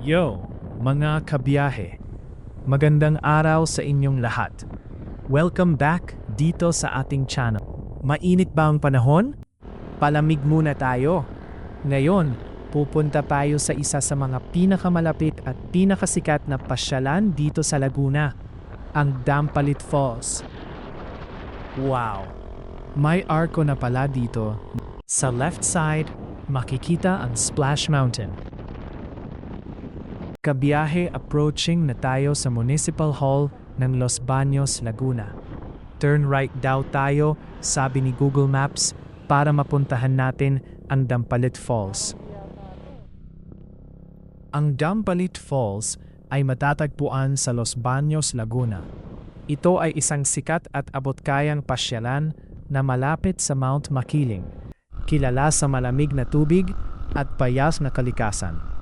Yo, mga kabiyahe. Magandang araw sa inyong lahat. Welcome back dito sa ating channel. Mainit ba ang panahon? Palamig muna tayo. Ngayon, pupunta tayo sa isa sa mga pinakamalapit at pinakasikat na pasyalan dito sa Laguna, ang Dampalit Falls. Wow! May arko na pala dito. Sa left side, makikita ang Splash Mountain. Kabiyahe, approaching na tayo sa Municipal Hall ng Los Baños, Laguna. Turn right daw tayo, sabi ni Google Maps, para mapuntahan natin ang Dampalit Falls. Ang Dampalit Falls ay matatagpuan sa Los Baños, Laguna. Ito ay isang sikat at abot-kayang pasyalan na malapit sa Mount Makiling, kilala sa malamig na tubig at payas na kalikasan.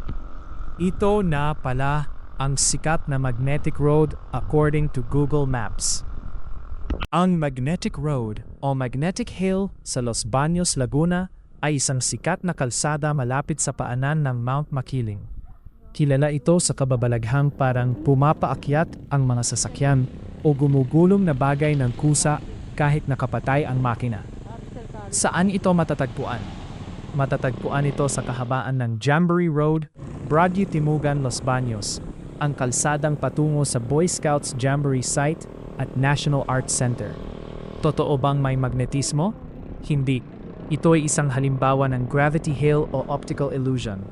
Ito na pala ang sikat na Magnetic Road according to Google Maps. Ang Magnetic Road o Magnetic Hill sa Los Baños, Laguna ay isang sikat na kalsada malapit sa paanan ng Mount Makiling. Kilala ito sa kababalaghang parang pumapaakyat ang mga sasakyan o gumugulong na bagay ng kusa kahit nakapatay ang makina. Saan ito matatagpuan? Matatagpuan ito sa kahabaan ng Jamboree Road, Broadview Timugan, Los Baños, ang kalsadang patungo sa Boy Scouts Jamboree Site at National Arts Center. Totoo bang may magnetismo? Hindi. Ito ay isang halimbawa ng gravity hill o optical illusion.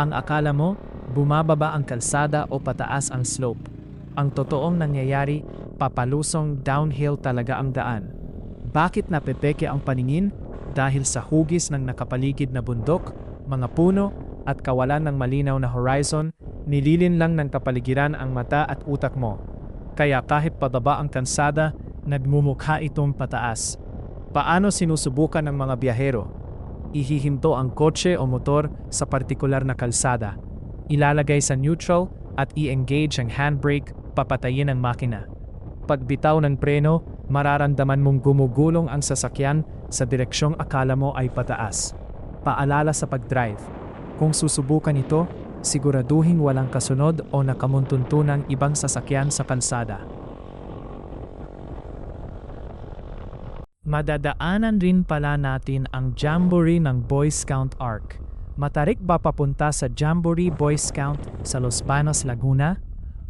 Ang akala mo, bumababa ang kalsada o pataas ang slope. Ang totoong nangyayari, papalusong downhill talaga ang daan. Bakit napepeke ang paningin? Dahil sa hugis ng nakapaligid na bundok, mga puno, at kawalan ng malinaw na horizon, nililin lang ng kapaligiran ang mata at utak mo. Kaya kahit pababa ang kalsada, nagmumukha itong pataas. Paano sinusubukan ng mga biyahero? Ihihinto ang kotse o motor sa partikular na kalsada. Ilalagay sa neutral at i-engage ang handbrake, papatayin ang makina. Pagbitaw ng preno, mararamdaman mong gumugulong ang sasakyan sa direksyong akala mo ay pataas. Paalala sa pag-drive. Kung susubukan ito, siguraduhin walang kasunod o nakamuntuntunang ibang sasakyan sa kalsada. Madadaanan rin pala natin ang Jamboree ng Boy Scout Arc. Matarik ba papunta sa Jamboree Boy Scout sa Los Baños, Laguna?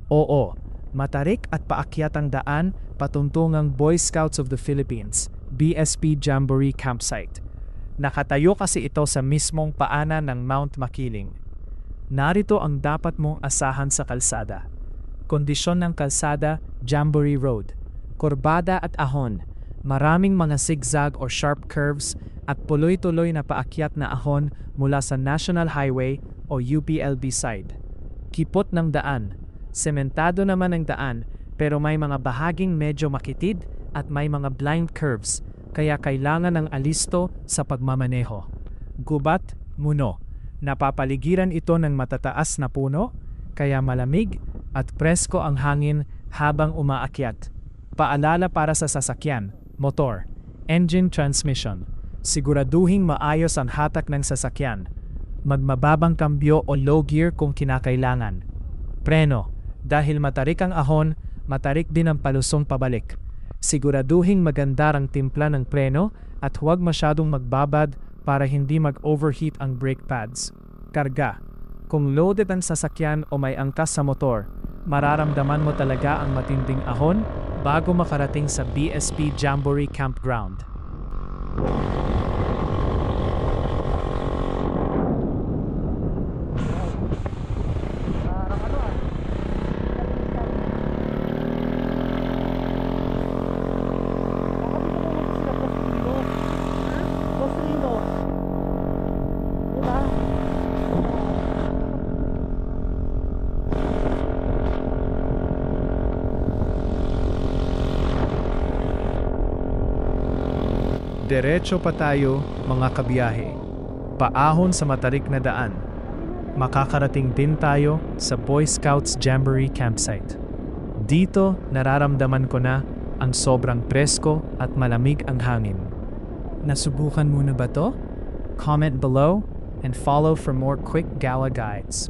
Oo, matarik at paakyat ang daan patuntungang Boy Scouts of the Philippines, BSP Jamboree Campsite. Nakatayo kasi ito sa mismong paanan ng Mount Makiling. Narito ang dapat mong asahan sa kalsada. Kondisyon ng kalsada, Jamboree Road. Kurbada at ahon. Maraming mga zigzag o sharp curves at tuloy-tuloy na paakyat na ahon mula sa National Highway o UPLB side. Kipot ng daan. Sementado naman ang daan pero may mga bahaging medyo makitid at may mga blind curves kaya kailangan ng alisto sa pagmamaneho. Gubat, muno. Napapaligiran ito ng matataas na puno kaya malamig at presko ang hangin habang umaakyat. Paalala para sa sasakyan, motor, engine transmission. Siguraduhing maayos ang hatak ng sasakyan. Magmababang kambyo o low gear kung kinakailangan. Preno. Dahil matarik ang ahon, matarik din ang palusong pabalik. Siguraduhing maganda ang timpla ng preno at huwag masyadong magbabad para hindi mag-overheat ang brake pads. Karga. Kung loaded ang sasakyan o may angkas sa motor, mararamdaman mo talaga ang matinding ahon bago makarating sa BSP Jamboree Campground. Diretso pa tayo, mga kabiyahe. Paahon sa matarik na daan. Makakarating din tayo sa Boy Scouts Jamboree Campsite. Dito, nararamdaman ko na ang sobrang presko at malamig ang hangin. Nasubukan mo na ba to? Comment below and follow for more quick gala guides.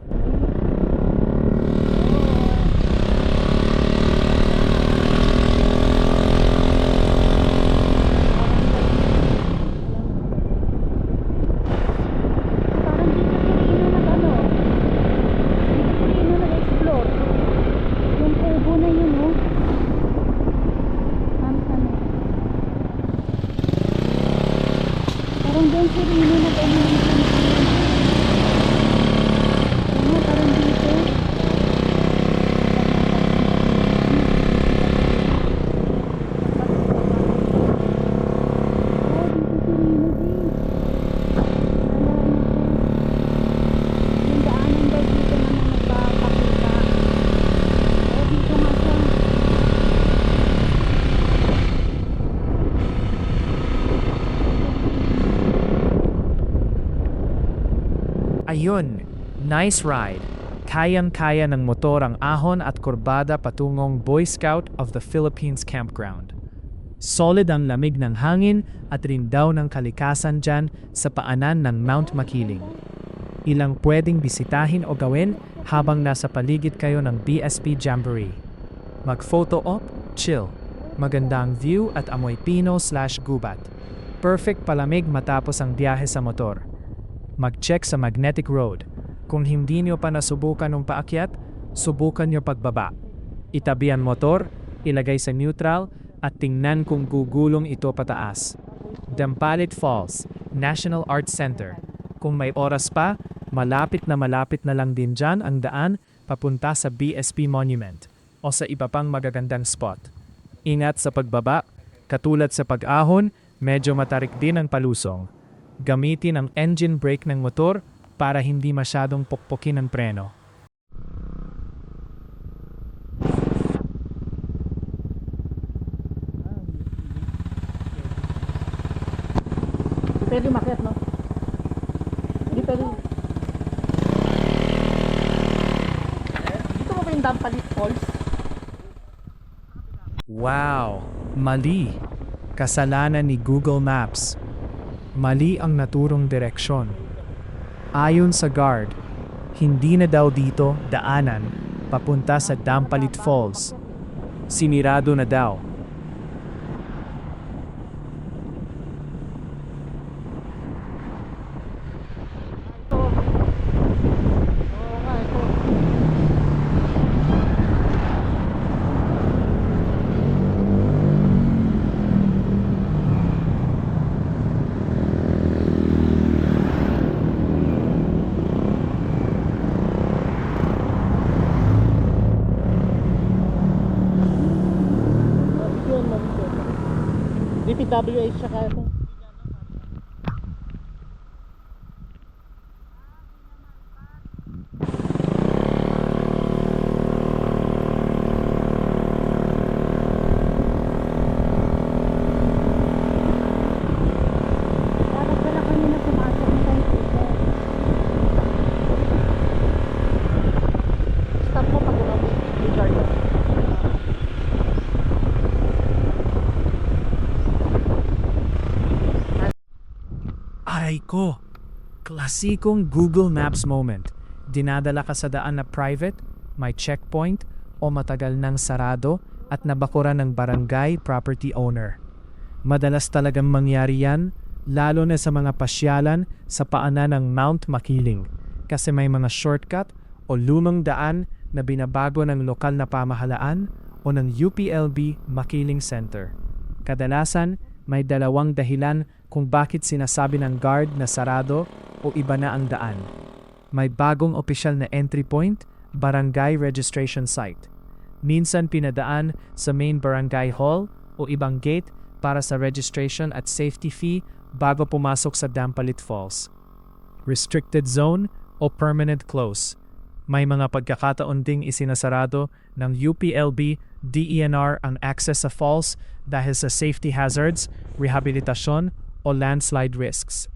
Ayun, nice ride. Kayang-kaya ng motor ang ahon at kurbada patungong Boy Scout of the Philippines Campground. Solid ang lamig ng hangin at rindaw ng kalikasan dyan sa paanan ng Mount Makiling. Ilang pwedeng bisitahin o gawin habang nasa paligid kayo ng BSP Jamboree. Mag-photo op, chill. Magandang view at amoy pino/gubat. Perfect palamig matapos ang biyahe sa motor. Mag-check sa magnetic road. Kung hindi nyo pa nasubukan ng paakyat, subukan nyo pagbaba. Itabi ang motor, ilagay sa neutral, at tingnan kung gugulong ito pataas. Dampalit Falls, National Arts Center. Kung may oras pa, malapit na lang din dyan ang daan papunta sa BSP Monument o sa iba pang magagandang spot. Ingat sa pagbaba, katulad sa pag-ahon, medyo matarik din ang palusong. Gamitin ang engine brake ng motor para hindi masyadong pokpokin ang preno. Pwede makiat, no? Hindi pwede. Dito mo ba yung Dampalit Falls? Wow! Mali! Kasalanan ni Google Maps. Mali ang naturong direksyon. Ayon sa guard, hindi na daw dito daanan papunta sa Dampalit Falls. Sinirado na daw. DPWH siya ito. Stop mo pag umabot. Richard. Aray ko! Klasikong Google Maps moment. Dinadala ka sa daan na private, may checkpoint, o matagal nang sarado at nabakuran ng barangay property owner. Madalas talagang mangyari yan, lalo na sa mga pasyalan sa paanan ng Mount Makiling kasi may mga shortcut o lumang daan na binabago ng lokal na pamahalaan o ng UPLB Makiling Center. Kadalasan, may dalawang dahilan kung bakit sinasabi ng guard na sarado o iba na ang daan. May bagong opisyal na entry point, barangay registration site. Minsan pinadaan sa main barangay hall o ibang gate para sa registration at safety fee bago pumasok sa Dampalit Falls. Restricted zone o permanent close. May mga pagkakataon ding isinasarado ng UPLB DENR ang access sa falls dahil sa safety hazards, rehabilitasyon o landslide risks.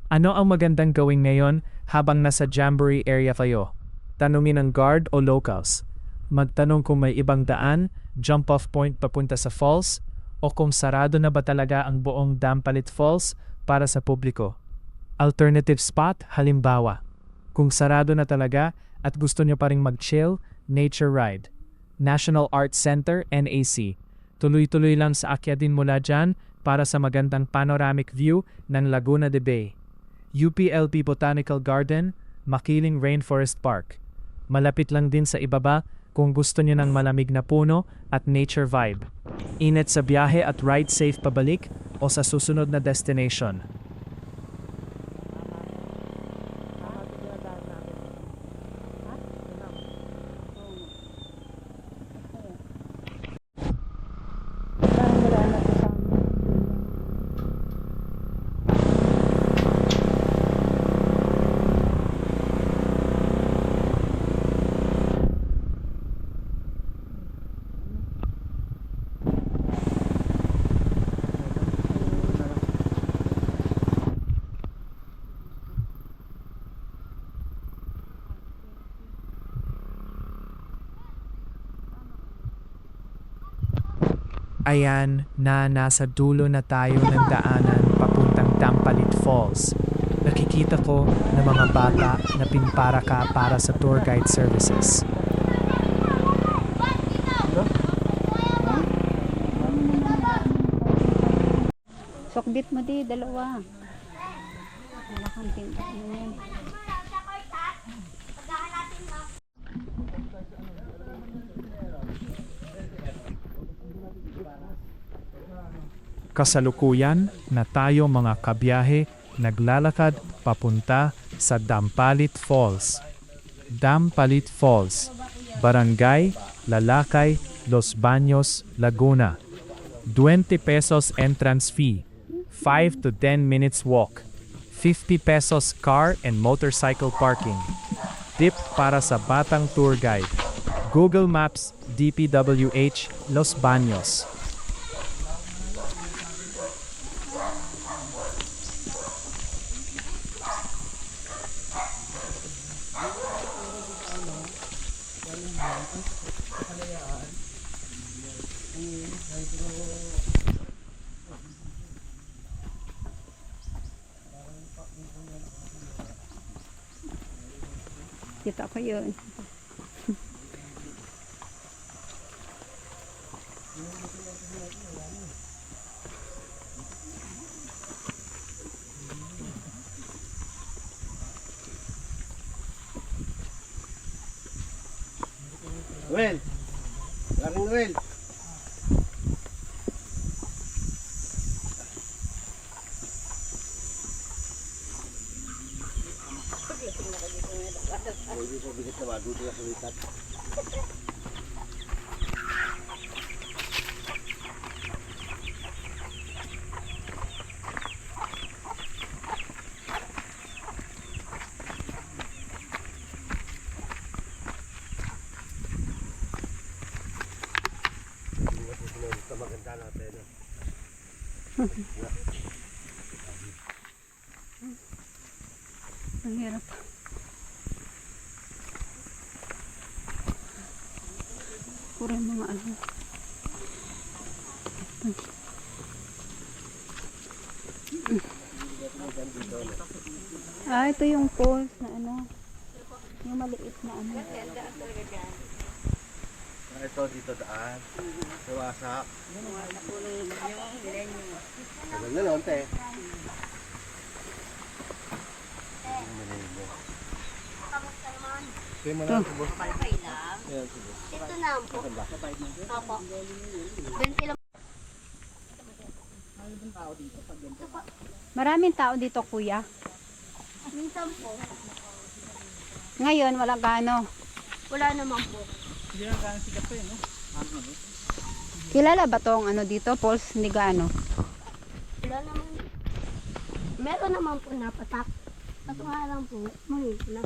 Ano ang magandang gawin ngayon habang nasa Jamboree area kayo? Tanungin ang guard o locals. Magtanong kung may ibang daan, jump-off point papunta sa falls, o kung sarado na ba talaga ang buong Dampalit Falls para sa publiko. Alternative spot, halimbawa. Kung sarado na talaga at gusto nyo pa ring mag-chill, nature ride. National Arts Center, NAC. Tuloy-tuloy lang sa akyadin mula dyan para sa magandang panoramic view ng Laguna de Bay. UPLB Botanical Garden, Makiling Rainforest Park. Malapit lang din sa ibaba kung gusto nyo ng malamig na puno at nature vibe. Init sa biyahe at ride safe pabalik o sa susunod na destination. Ayan na nasa dulo na tayo ng daanan papuntang Dampalit Falls. Nakikita ko na mga bata na pinparaka para sa tour guide services. Sokbit mo di, dalawa. Wala kang tinta. Ano yan? Kasalukuyan na tayo mga kabiyahe naglalakad papunta sa Dampalit Falls. Dampalit Falls, Barangay Lalakay, Los Baños, Laguna. 20 pesos entrance fee, 5 to 10 minutes walk, 50 pesos car and motorcycle parking. Tip para sa batang tour guide. Google Maps, DPWH, Los Baños. Kita ko yun. Noel! Laring Noel! Hindi ko bigat na bago na sa wikat. Maganda natin. Ang hirap. Puro yung mga ano. Ah, ito yung falls na ano. Yung maliit na ano. Ito dito daan. Nawasak. Tagal na lang, te. Ito. Ito na po. Opo. 20 lang. Maraming tao dito, kuya. Minsan po. Ngayon, wala gaano. Wala naman po. Kilala ba tong ano dito? Falls, hindi gaano. Wala naman. Meron naman po napatak. At nga lang po, mahirap na.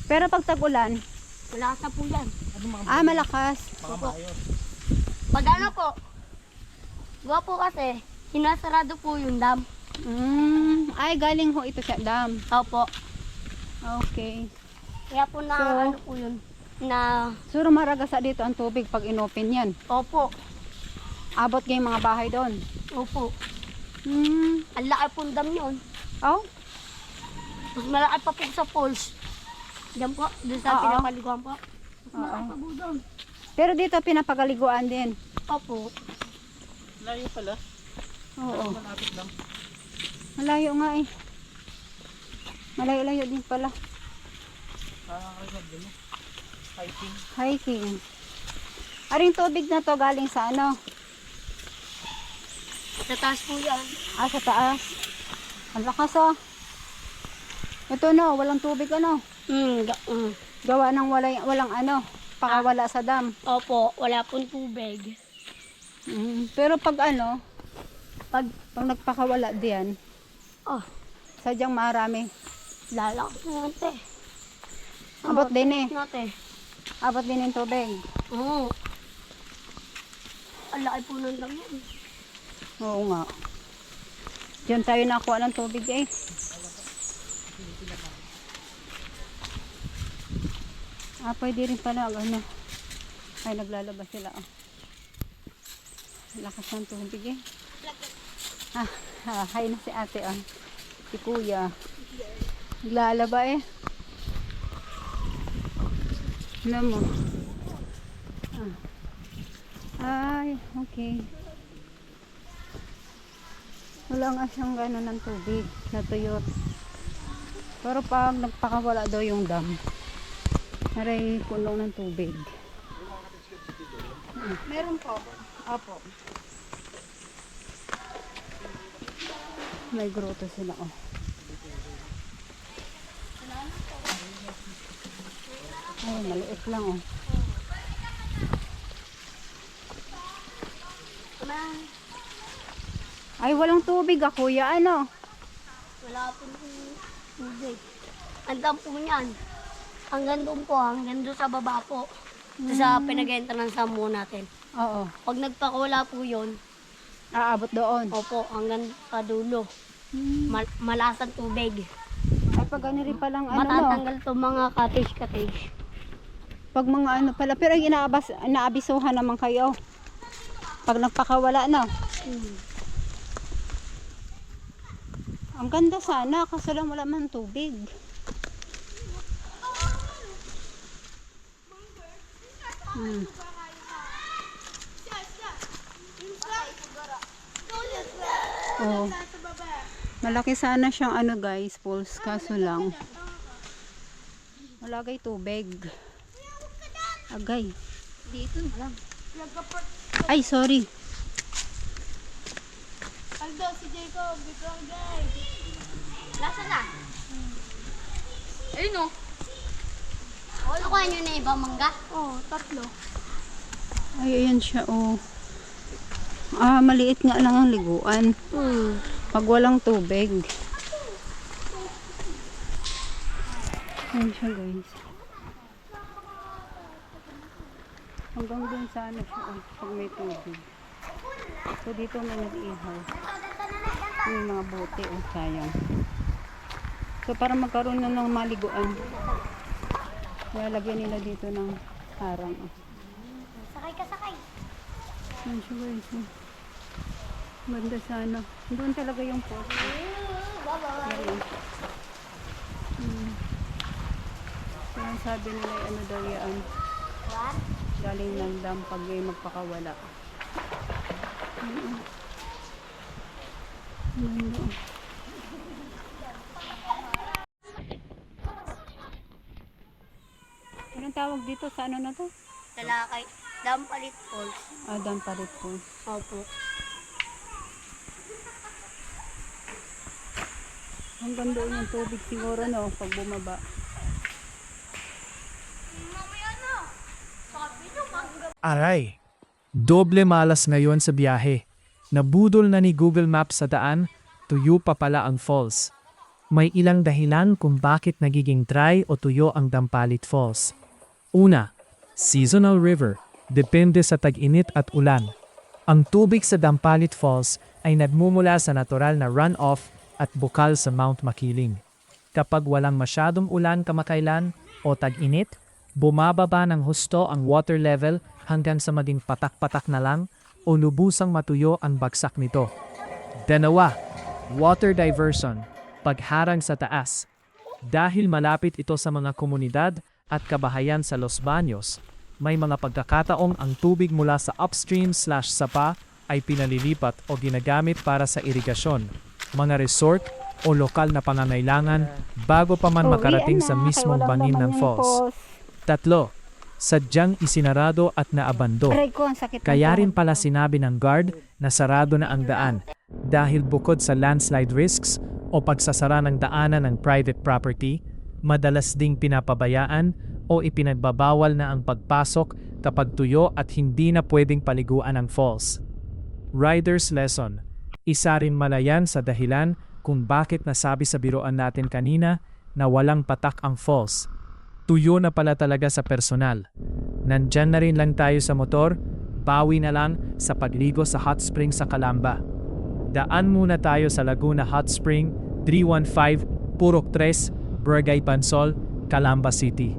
Pero pag tag-ulan, Malakas na po yan. malakas. Pag ano po, gawa po kasi, sinasarado po yung dam. Ay, galing ho ito sa dam. Opo. Okay. Kaya po na, So, ano po yun, na, Suro maragasa dito ang tubig pag inopen yan. opo, Abot yung mga bahay doon. opo. Hmm. Ang laki pong dam yun. Oh, Mas malaki pa po sa falls. Diyan po, doon sa Oo. pinapaliguan po. Mas Oo. malaki pa po doon. pero dito pinapagaliguan din. Opo. Oo. Malayo nga eh. Malayo-layo din pala. Hiking. Aring tubig na to galing sa ano? Sa taas po yan. Sa taas. Ang lakas oh. Ito no, walang tubig ano. Gawa ng walang ano, pakawala sa dam. Opo, wala pong tubig. Pero pag ano, Pag, pag nagpakawala diyan, oh, sadyang marami. lalakas na yan, te. Abot din eh. Nate. Abot din yung tubig. Oo. Ang laki po ng dam yan. Oo nga. Diyan tayo nakuha ng tubig eh. Pwede rin pala ano. Ay, naglalabas sila oh. Lakas ng tubig eh. Hay na si ate ah. Si kuya. Naglalaba eh. Alam mo. Ay, okay. Wala nga siyang gano'n ng tubig. Natuyot. Pero pag nagpakawala daw yung dam, maray puno ng tubig. Meron po. Apo. May grotto sila oh. Ay, maliit lang oh. Ay, walang tubig ah, kuya. Ano? Wala po tubig. Andam po niyan. Hanggang doon po, hanggang doon sa baba po. Sa pinag-entrance mo natin. Oo. Pag nagpakawala po yun, Aabot doon. opo, hanggang sa dulo. Malasan tubig. Ay, pag ano rin palang ano no? Matatanggal to mga cottage. Pag mga ano pala. Pero inaabisuhan naman kayo. Pag nagpakawala no? Ang ganda sana, kaso lang wala man tubig. Oh. Malaki sana siyang ano guys, pools, kaso lang malagay tubig. Agay. Dito na lang. Ay, sorry. Aldo, si Jacob, dito guys. Lasa na? Ayun o. Nakuha nyo na ibang mangga? Oo, 3. Ay, ayan siya, oh. Maliit nga lang ang liguan. Pag walang tubig. Ayan siya, guys. Hanggang dun sa ano siya, oh, pag may tubig. So, dito may nag-ihaw. May mga bote, oh, sayang. So, para magkaroon na ng maliguan, lalagyan nila dito ng harang, oh. Sakay ka, sakay. Ayan siya, guys, oh. Ganda sana. Doon talaga yung post. Ayan. Kaya sabi nila ano daw yan. Galing ng dam pag may magpakawala. Anong tawag dito sa ano na to? Talakay. Dampalit Falls. Dam palit po. Opo. Hanggang doon yung tubig siguro no pag bumaba. Aray, doble malas ngayon sa biyahe. Nabudol na ni Google Maps sa daan, tuyo pa pala ang falls. May ilang dahilan kung bakit nagiging dry o tuyo ang Dampalit Falls. Una, seasonal river, depende sa tag-init at ulan. Ang tubig sa Dampalit Falls ay nagmumula sa natural na runoff at bukal sa Mount Makiling. Kapag walang masyadong ulan kamakailan o tag-init, bumababa ng husto ang water level hanggang sa maging patak-patak na lang o lubusang matuyo ang bagsak nito. Dalawa, water diversion, pagharang sa taas. Dahil malapit ito sa mga komunidad at kabahayan sa Los Baños, may mga pagkakataong ang tubig mula sa upstream/sapa ay pinalilipat o ginagamit para sa irigasyon, mga resort o lokal na pangangailangan bago pa man makarating sa mismong bangin ng falls. Tatlo, sadyang isinarado at naabando. Aray ko, ang sakit ng Kaya rin tuhod pala ko. sinabi ng guard na sarado na ang daan dahil bukod sa landslide risks o pagsasara ng daanan ng private property, madalas ding pinapabayaan o ipinagbabawal na ang pagpasok kapag tuyo at hindi na pwedeng paliguan ang falls. Rider's lesson, isa rin malayan sa dahilan kung bakit nasabi sa biroan natin kanina na walang patak ang falls. Tuyo na pala talaga sa personal. Nandyan na rin lang tayo sa motor, bawi na lang sa pagligo sa hot spring sa Calamba. Daan muna tayo sa Laguna Hot Spring, 315, Purok 3, Barangay Pansol, Calamba City.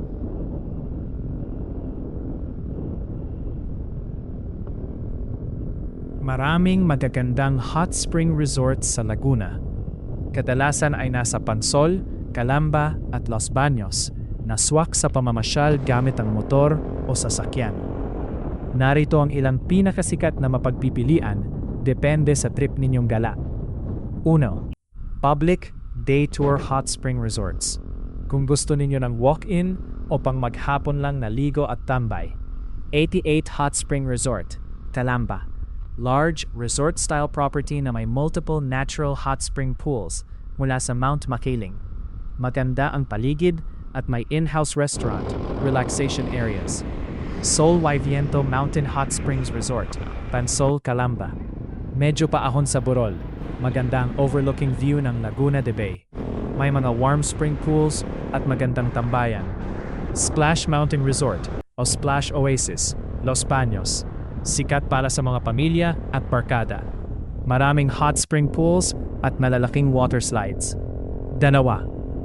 Maraming magagandang hot spring resorts sa Laguna. Kadalasan ay nasa Pansol, Calamba at Los Baños, na swak sa pamamasyal gamit ang motor o sasakyan. Narito ang ilang pinakasikat na mapagpipilian, depende sa trip ninyong gala. 1. Public Day Tour Hot Spring Resorts. Kung gusto ninyo ng walk-in o pang maghapon lang na ligo at tambay. 88 Hot Spring Resort, Calamba. Large, resort-style property na may multiple natural hot spring pools mula sa Mount Makiling. Maganda ang paligid at may in-house restaurant, relaxation areas. Sol Viento Mountain Hot Springs Resort, Pansol, Calamba. Medyo paahon sa Burol. Maganda ang overlooking view ng Laguna de Bay. May mga warm spring pools at magandang tambayan. Splash Mountain Resort o Splash Oasis, Los Baños. Sikat para sa mga pamilya at barkada. Maraming hot spring pools at malalaking water slides. 2.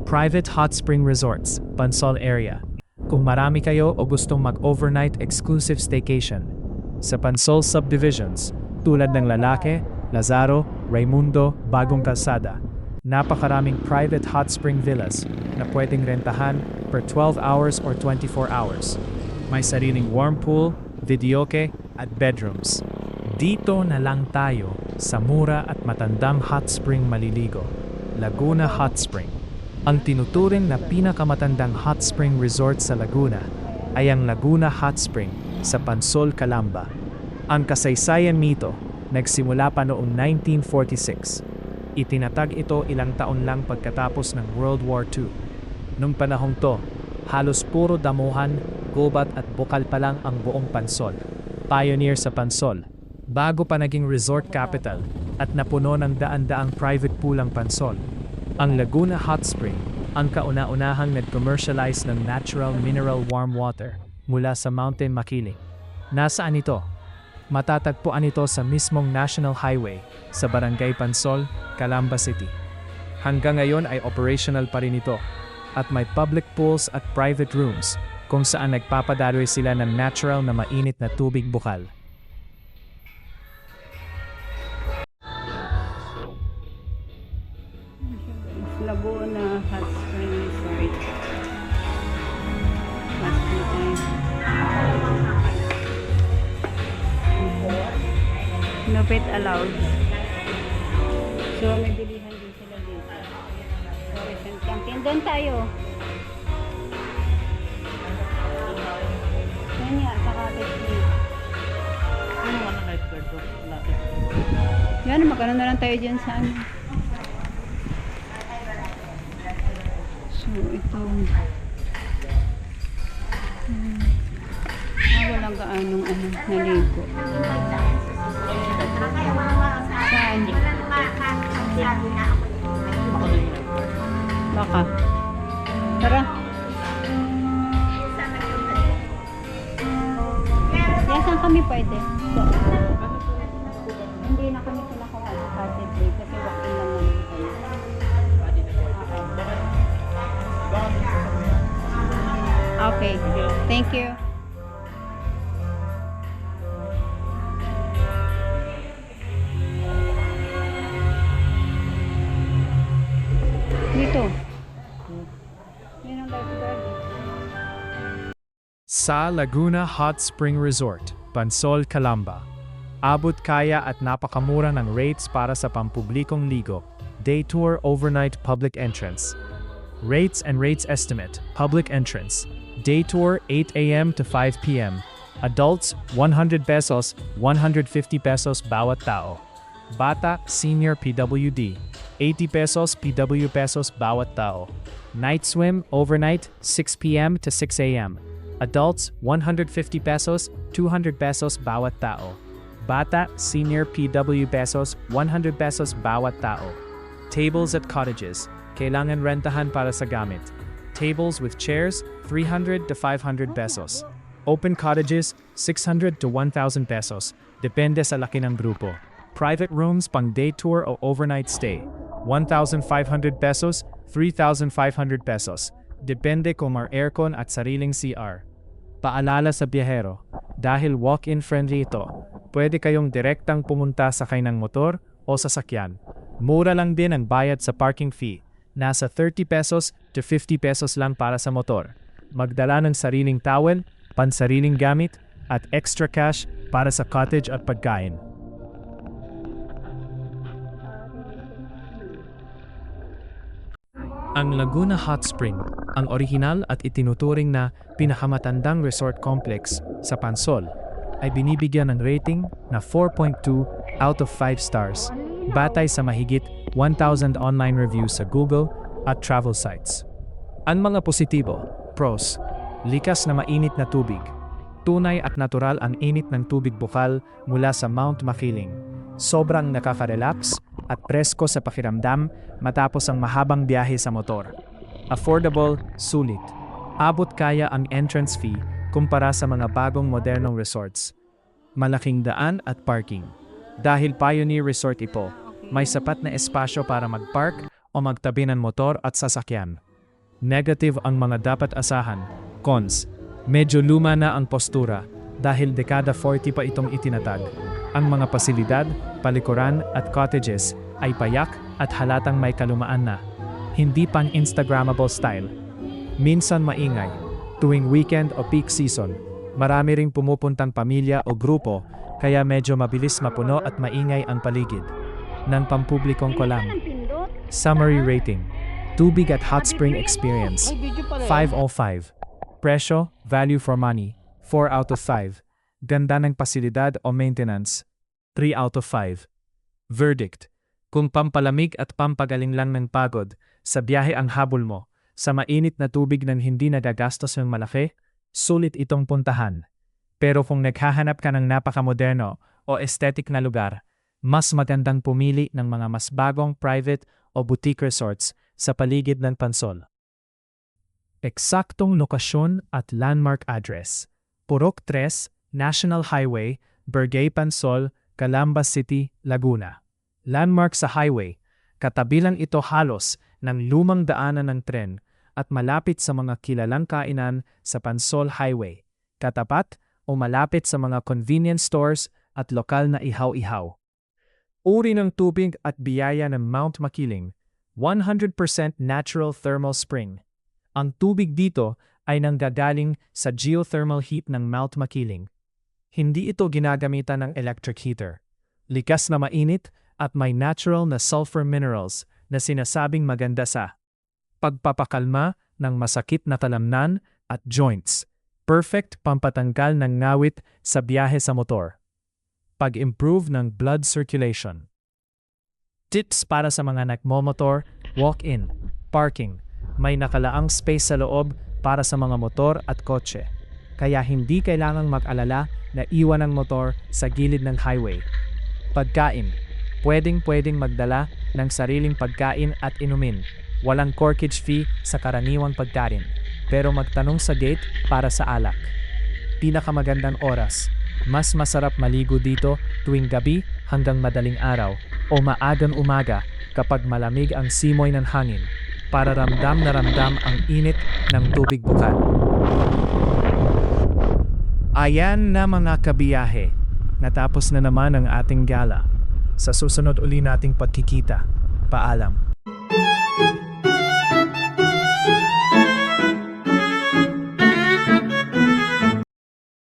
Private Hot Spring Resorts, Pansol area. Kung marami kayo o gustong mag-overnight exclusive staycation. Sa Pansol subdivisions, tulad ng Lalake, Lazaro, Raimundo, Bagong Calzada, napakaraming private hot spring villas na pwedeng rentahan per 12 hours or 24 hours. May sariling warm pool, videoke, at bedrooms. Dito na lang tayo sa mura at matandang hot spring maliligo, Laguna Hot Spring. Ang tinuturing na pinakamatandang hot spring resort sa Laguna ay ang Laguna Hot Spring sa Pansol, Calamba. Ang kasaysayan nito nagsimula pa noong 1946. Itinatag ito ilang taon lang pagkatapos ng World War II. Noong panahong to, halos puro damuhan, gubat at bukal pa lang ang buong Pansol. Pioneer sa Pansol, bago pa naging resort capital at napuno ng daan-daang private pool ang Pansol. Ang Laguna Hot Spring, ang kauna-unahang nag-commercialize ng natural mineral warm water mula sa Mountain Makiling. Nasaan ito? Matatagpuan ito sa mismong National Highway sa Barangay Pansol, Calamba City. Hanggang ngayon ay operational pa rin ito at may public pools at private rooms kung saan nagpapadaloy sila ng natural na mainit na tubig bukal. Laguna Hot Spring Resort. No pet allowed. So may bilihan din sila dito. So recent camping. Doon tayo. Yan nga, sa cottage dito. Ano nga na lifeguard to? Lapit. Yan, magkano na lang tayo dyan sa ano. So ito. Walang gaanong naligo. Saan? Baka. Tara. Yan, saan kami pwede? Hindi na kami kinakuha sa cottage day kasi walk-in lang naman kami. Okay. Thank you. Dito. Yan ang lifeguard. Sa Laguna Hot Spring Resort, Pansol, Calamba. Abot kaya at napakamura ng rates para sa pampublikong ligo. Day tour overnight public entrance. Rates and rates estimate. Public entrance. Day tour 8 a.m. to 5 p.m. Adults 100 pesos, 150 pesos bawat tao. Bata, senior PWD 80 pesos, PW pesos bawat tao. Night swim overnight 6 p.m. to 6 a.m. Adults 150 pesos, 200 pesos bawat tao. Bata, senior PW pesos 100 pesos bawat tao. Tables at cottages. Kailangan rentahan para sa gamit. Tables with chairs, 300 to 500 pesos. Open cottages, 600 to 1,000 pesos. Depende sa laki ng grupo. Private rooms pang day tour o overnight stay, 1,500 pesos, 3,500 pesos. Depende kung may aircon at sariling CR. Paalala sa biyahero, Dahil walk-in friendly ito, pwede kayong direktang pumunta sa ng motor o sasakyan. Mura lang din ang bayad sa parking fee. Nasa 30 pesos to 50 pesos lang para sa motor. Magdala ng sariling towel, pansariling gamit, at extra cash para sa cottage at pagkain. Ang Laguna Hot Spring, ang orihinal at itinuturing na pinakamatandang resort complex sa Pansol, ay binibigyan ng rating na 4.2 out of 5 stars, batay sa mahigit 1,000 online reviews sa Google at travel sites. Ang mga positibo, pros, likas na mainit na tubig. Tunay at natural ang init ng tubig bukal mula sa Mount Makiling. Sobrang nakaka-relax at presko sa pakiramdam matapos ang mahabang biyahe sa motor. Affordable, sulit. Abot kaya ang entrance fee kumpara sa mga bagong modernong resorts. Malaking daan at parking. Dahil Pioneer Resort ito, may sapat na espasyo para mag-park o magtabi ng motor at sasakyan. Negative ang mga dapat asahan. Cons. Medyo luma na ang postura dahil dekada 40 pa itong itinatag. Ang mga pasilidad, palikuran at cottages ay payak at halatang may kalumaan na. Hindi pang Instagrammable style. Minsan maingay. Tuwing weekend o peak season, marami ring pumupuntang pamilya o grupo kaya medyo mabilis mapuno at maingay ang paligid. Ng pampublikong ko lang. Summary rating. Tubig at hot spring experience. 5/5. Presyo, value for money. 4 out of 5. Ganda ng pasilidad o maintenance. 3 out of 5. Verdict. Kung pampalamig at pampagaling lang ng pagod, sa biyahe ang habol mo, sa mainit na tubig ng hindi nagagastos ng malaki, sulit itong puntahan. Pero kung naghahanap ka ng napakamoderno o aesthetic na lugar, mas magandang pumili ng mga mas bagong private o boutique resorts sa paligid ng Pansol. Eksaktong lokasyon at landmark address. Purok 3, National Highway, Bergay Pansol, Calamba City, Laguna. Landmark sa highway, katabi lang ito halos ng lumang daanan ng tren at malapit sa mga kilalang kainan sa Pansol Highway, katapat o malapit sa mga convenience stores at lokal na ihaw-ihaw. Uri ng tubig at biyaya ng Mount Makiling, 100% natural thermal spring. Ang tubig dito ay nanggagaling sa geothermal heat ng Mount Makiling. Hindi ito ginagamitan ng electric heater. Likas na mainit at may natural na sulfur minerals na sinasabing maganda sa pagpapakalma ng masakit na talamnan at joints. Perfect pampatanggal ng ngawit sa biyahe sa motor. Pag-improve ng blood circulation. Tips para sa mga nagmomotor, walk-in, parking. May nakalaang space sa loob para sa mga motor at kotse. Kaya hindi kailangang mag-alala na iwan ang motor sa gilid ng highway. Pagkain. Pwedeng magdala ng sariling pagkain at inumin. Walang corkage fee sa karaniwang pagkain. Pero magtanong sa gate para sa alak. Pinakamagandang oras. Mas masarap maligo dito tuwing gabi hanggang madaling araw o maagang umaga kapag malamig ang simoy ng hangin para ramdam na ramdam ang init ng tubig bukal. Ayan na mga kabiyahe, natapos na naman ang ating gala. Sa susunod uli nating pagkikita. Paalam.